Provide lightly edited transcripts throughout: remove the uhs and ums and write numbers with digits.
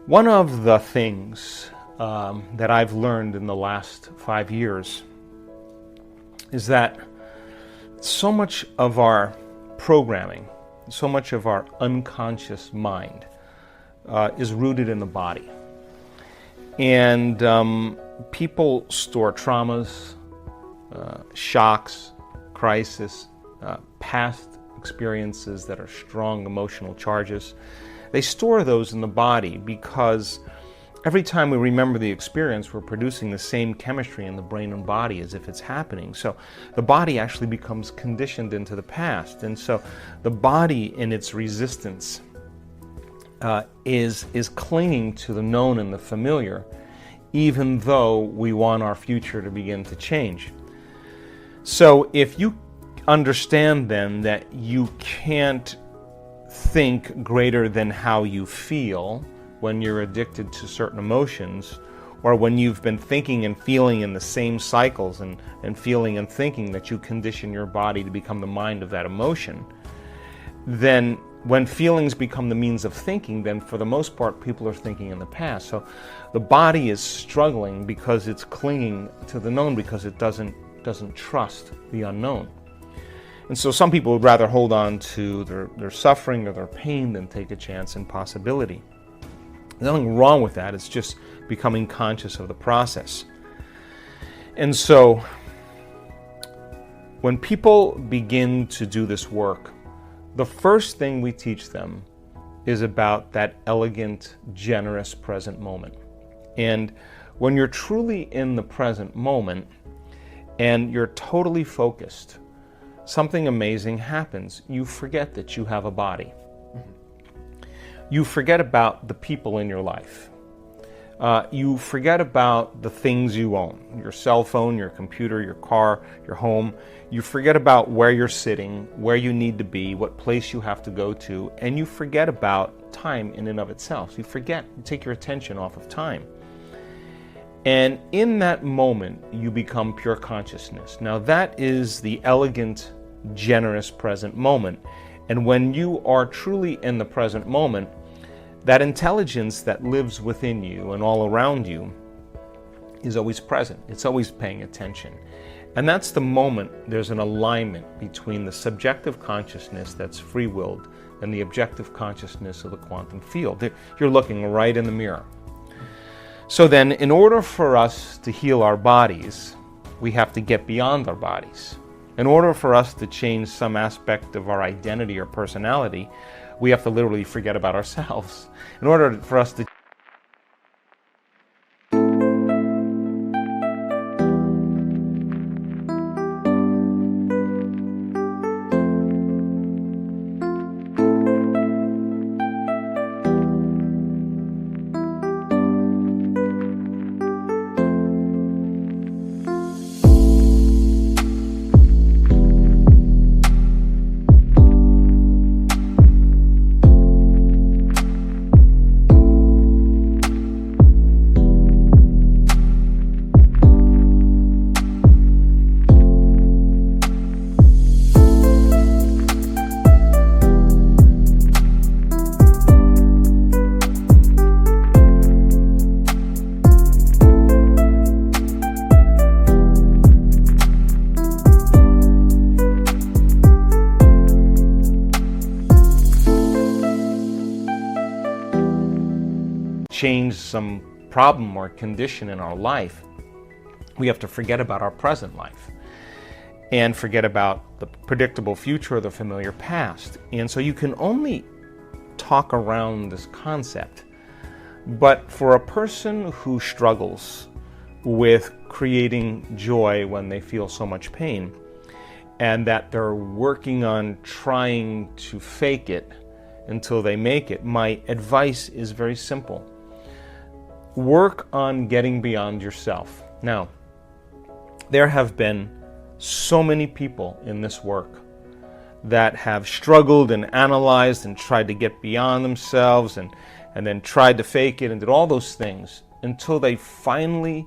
One of the things that I've learned in the last 5 years is that so much of our programming, so much of our unconscious mind is rooted in the body. And people store traumas, shocks, crisis, past experiences that are strong emotional charges. They store those in the body because every time we remember the experience, we're producing the same chemistry in the brain and body as if it's happening. So the body actually becomes conditioned into the past. And so the body in its resistance is clinging to the known and the familiar, even though we want our future to begin to change. So if you understand then that you can't think greater than how you feel when you're addicted to certain emotions, or when you've been thinking and feeling in the same cycles and feeling and thinking that you condition your body to become the mind of that emotion, then when feelings become the means of thinking, then for the most part people are thinking in the past. So the body is struggling because it's clinging to the known, because it doesn't trust the unknown. And so some people would rather hold on to their suffering or their pain than take a chance in possibility. There's nothing wrong with that. It's just becoming conscious of the process. And so when people begin to do this work, the first thing we teach them is about that elegant, generous present moment. And when you're truly in the present moment and you're totally focused, something amazing happens. You forget that you have a body. You forget about the people in your life. You forget about the things you own, your cell phone, your computer, your car, your home. You forget about where you're sitting, where you need to be, what place you have to go to, and you forget about time in and of itself. You take your attention off of time. And in that moment, you become pure consciousness. Now that is the elegant, generous present moment. And when you are truly in the present moment, that intelligence that lives within you and all around you is always present. It's always paying attention. And that's the moment there's an alignment between the subjective consciousness that's free-willed and the objective consciousness of the quantum field. You're looking right in the mirror. So then, in order for us to heal our bodies, we have to get beyond our bodies. In order for us to change some aspect of our identity or personality, we have to literally forget about ourselves. In order for us to change some problem or condition in our life, we have to forget about our present life and forget about the predictable future or the familiar past. And so you can only talk around this concept. But for a person who struggles with creating joy when they feel so much pain, and that they're working on trying to fake it until they make it, my advice is very simple. Work on getting beyond yourself. Now, there have been so many people in this work that have struggled and analyzed and tried to get beyond themselves and then tried to fake it and did all those things until they finally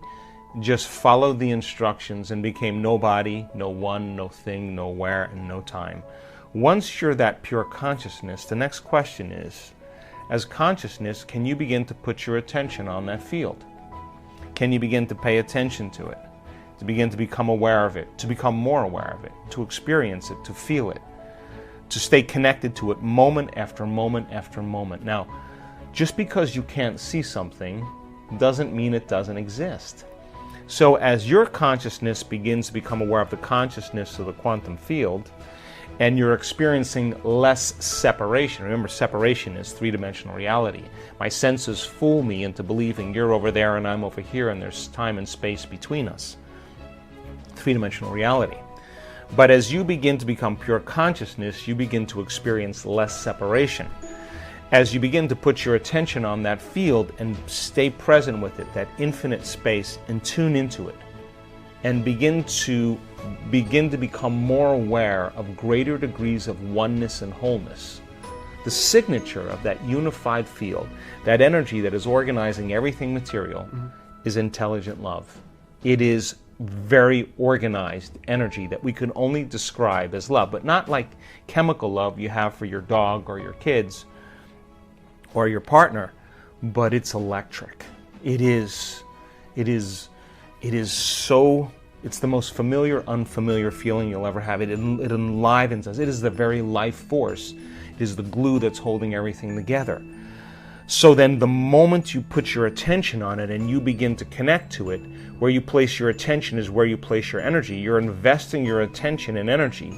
just followed the instructions and became nobody, no one, no thing, nowhere, and no time. Once you're that pure consciousness, the next question is, as consciousness, can you begin to put your attention on that field? Can you begin to pay attention to it? To begin to become aware of it, to become more aware of it, to experience it, to feel it, to stay connected to it moment after moment after moment. Now, just because you can't see something doesn't mean it doesn't exist. So as your consciousness begins to become aware of the consciousness of the quantum field, and you're experiencing less separation. Remember, separation is three-dimensional reality. My senses fool me into believing you're over there and I'm over here and there's time and space between us. Three-dimensional reality. But as you begin to become pure consciousness, you begin to experience less separation. As you begin to put your attention on that field and stay present with it, that infinite space, and tune into it, and begin to become more aware of greater degrees of oneness and wholeness. The signature of that unified field, that energy that is organizing everything material, is intelligent love. It is very organized energy that we can only describe as love, but not like chemical love you have for your dog or your kids or your partner, but it's electric. It is so, it's the most familiar, unfamiliar feeling you'll ever have. It enlivens us. It is the very life force. It is the glue that's holding everything together. So then the moment you put your attention on it and you begin to connect to it, where you place your attention is where you place your energy. You're investing your attention and energy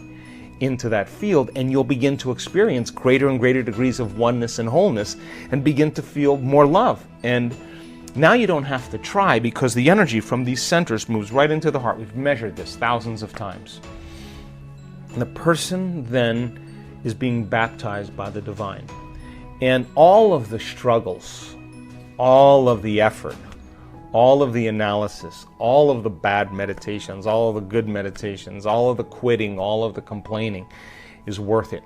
into that field, and you'll begin to experience greater and greater degrees of oneness and wholeness and begin to feel more love. And now you don't have to try, because the energy from these centers moves right into the heart. We've measured this thousands of times. And the person then is being baptized by the divine. And all of the struggles, all of the effort, all of the analysis, all of the bad meditations, all of the good meditations, all of the quitting, all of the complaining is worth it.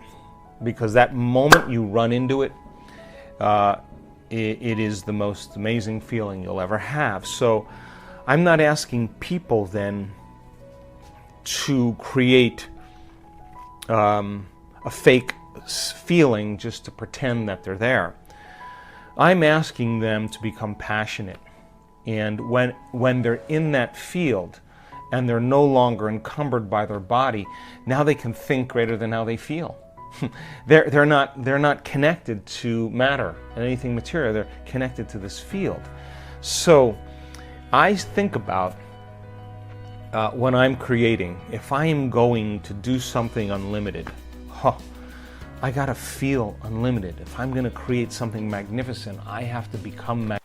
Because that moment you run into it, it is the most amazing feeling you'll ever have. So I'm not asking people then to create a fake feeling just to pretend that they're there. I'm asking them to become passionate. And when they're in that field and they're no longer encumbered by their body, now they can think greater than how they feel. They're not connected to matter and anything material. They're connected to this field. So I think about when I'm creating, if I am going to do something unlimited, I gotta feel unlimited. If I'm gonna create something magnificent, I have to become magnificent.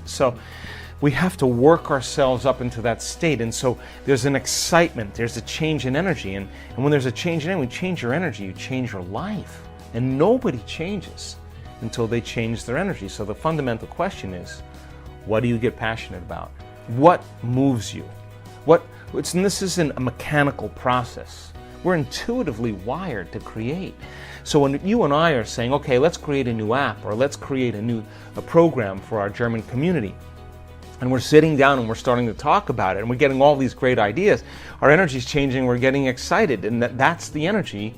So we have to work ourselves up into that state. And so there's an excitement, there's a change in energy. And when there's a change in energy, when you change your energy, you change your life. And nobody changes until they change their energy. So the fundamental question is, what do you get passionate about? What moves you? And this isn't a mechanical process. We're intuitively wired to create. So when you and I are saying, okay, let's create a new app, or let's create a program for our German community, and we're sitting down and we're starting to talk about it, and we're getting all these great ideas, our energy's changing, we're getting excited, and that's the energy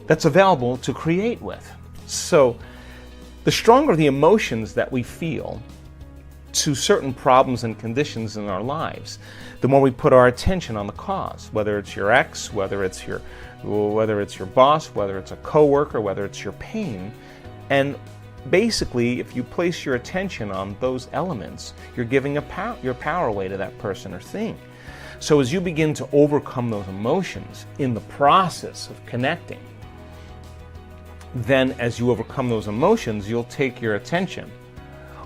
that's available to create with. So the stronger the emotions that we feel to certain problems and conditions in our lives, the more we put our attention on the cause, whether it's your ex, whether it's your boss, whether it's a coworker, whether it's your pain. And basically, if you place your attention on those elements, you're giving your power away to that person or thing. So as you begin to overcome those emotions in the process of connecting, then as you overcome those emotions, you'll take your attention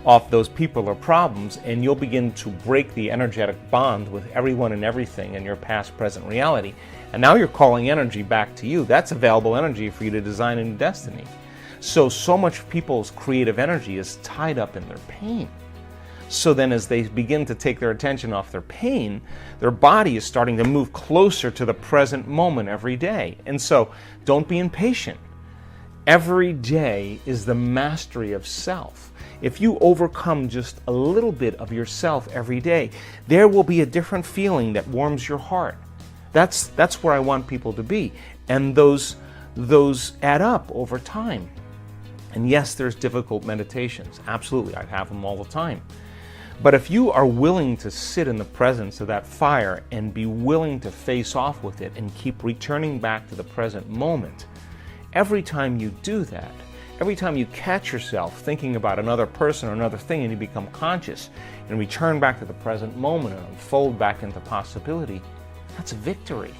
off those people or problems, and you'll begin to break the energetic bond with everyone and everything in your past, present reality. And now you're calling energy back to you. That's available energy for you to design a new destiny. So much of people's creative energy is tied up in their pain. So then as they begin to take their attention off their pain, their body is starting to move closer to the present moment every day. And so don't be impatient. Every day is the mastery of self. If you overcome just a little bit of yourself every day, there will be a different feeling that warms your heart. That's where I want people to be. And those add up over time. And yes, there's difficult meditations. Absolutely, I have them all the time. But if you are willing to sit in the presence of that fire and be willing to face off with it and keep returning back to the present moment, every time you do that, every time you catch yourself thinking about another person or another thing and you become conscious and return back to the present moment and unfold back into possibility, that's a victory.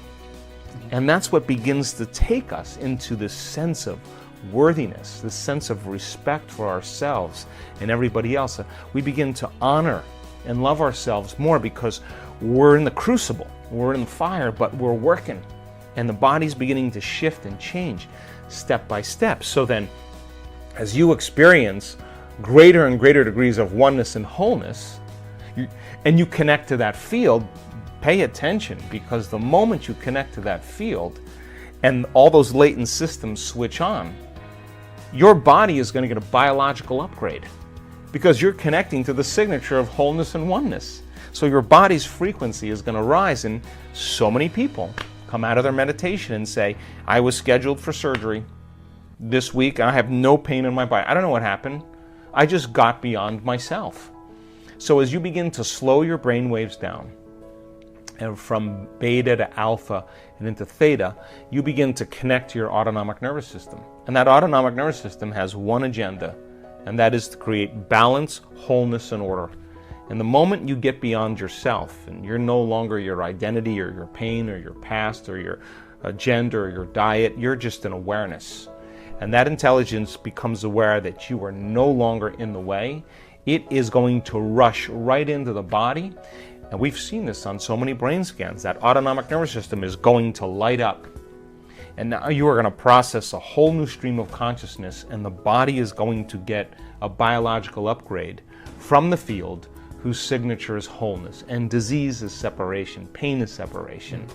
And that's what begins to take us into this sense of worthiness, this sense of respect for ourselves and everybody else. We begin to honor and love ourselves more because we're in the crucible, we're in the fire, but we're working. And the body's beginning to shift and change step by step. So then, as you experience greater and greater degrees of oneness and wholeness, and you connect to that field, pay attention, because the moment you connect to that field and all those latent systems switch on, your body is going to get a biological upgrade because you're connecting to the signature of wholeness and oneness. So your body's frequency is going to rise, and so many people come out of their meditation and say, I was scheduled for surgery this week and I have no pain in my body. I don't know what happened. I just got beyond myself. So as you begin to slow your brain waves down, and from beta to alpha and into theta, you begin to connect to your autonomic nervous system. And that autonomic nervous system has one agenda, and that is to create balance, wholeness, and order. And the moment you get beyond yourself, and you're no longer your identity or your pain or your past or your gender or your diet, you're just an awareness. And that intelligence becomes aware that you are no longer in the way. It is going to rush right into the body. And we've seen this on so many brain scans. That autonomic nervous system is going to light up. And now you are going to process a whole new stream of consciousness, and the body is going to get a biological upgrade from the field whose signature is wholeness. And disease is separation, pain is separation.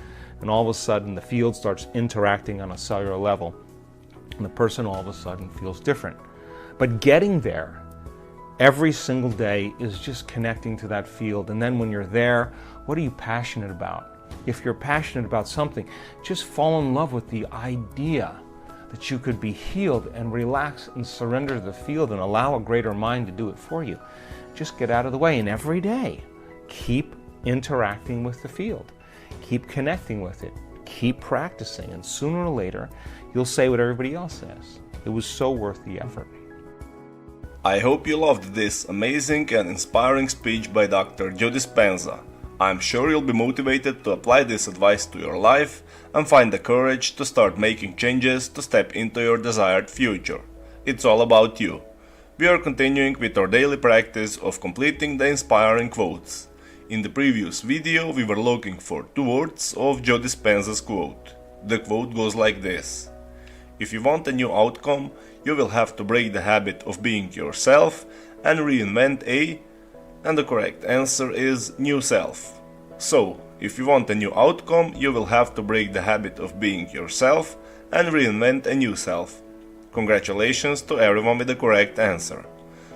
And all of a sudden the field starts interacting on a cellular level. And the person all of a sudden feels different. But getting there every single day is just connecting to that field. And then when you're there, what are you passionate about? If you're passionate about something, just fall in love with the idea that you could be healed and relax and surrender to the field and allow a greater mind to do it for you. Just get out of the way, and every day, keep interacting with the field. Keep connecting with it. Keep practicing, and sooner or later, you'll say what everybody else says. It was so worth the effort. I hope you loved this amazing and inspiring speech by Dr. Joe Dispenza. I'm sure you'll be motivated to apply this advice to your life and find the courage to start making changes to step into your desired future. It's all about you. We are continuing with our daily practice of completing the inspiring quotes. In the previous video, we were looking for 2 words of Joe Dispenza's quote. The quote goes like this: if you want a new outcome, you will have to break the habit of being yourself and reinvent a... and the correct answer is new self. So, if you want a new outcome, you will have to break the habit of being yourself and reinvent a new self. Congratulations to everyone with the correct answer.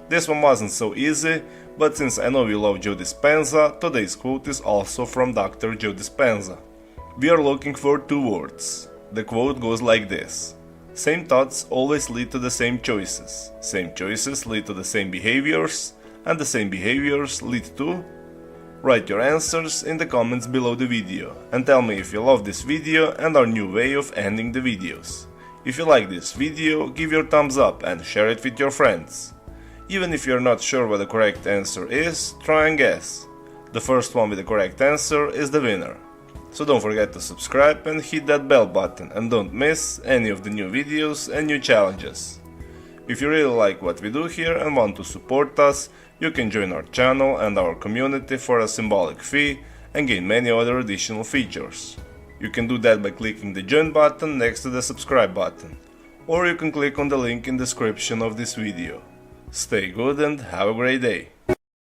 This one wasn't so easy, but since I know you love Joe Dispenza, today's quote is also from Dr. Joe Dispenza. We are looking for 2 words. The quote goes like this: same thoughts always lead to the same choices. Same choices lead to the same behaviors, and the same behaviors lead to... Write your answers in the comments below the video and tell me if you love this video and our new way of ending the videos. If you like this video, give your thumbs up and share it with your friends. Even if you're not sure what the correct answer is, try and guess. The first one with the correct answer is the winner. So don't forget to subscribe and hit that bell button and don't miss any of the new videos and new challenges. If you really like what we do here and want to support us, you can join our channel and our community for a symbolic fee and gain many other additional features. You can do that by clicking the join button next to the subscribe button, or you can click on the link in the description of this video. Stay good and have a great day!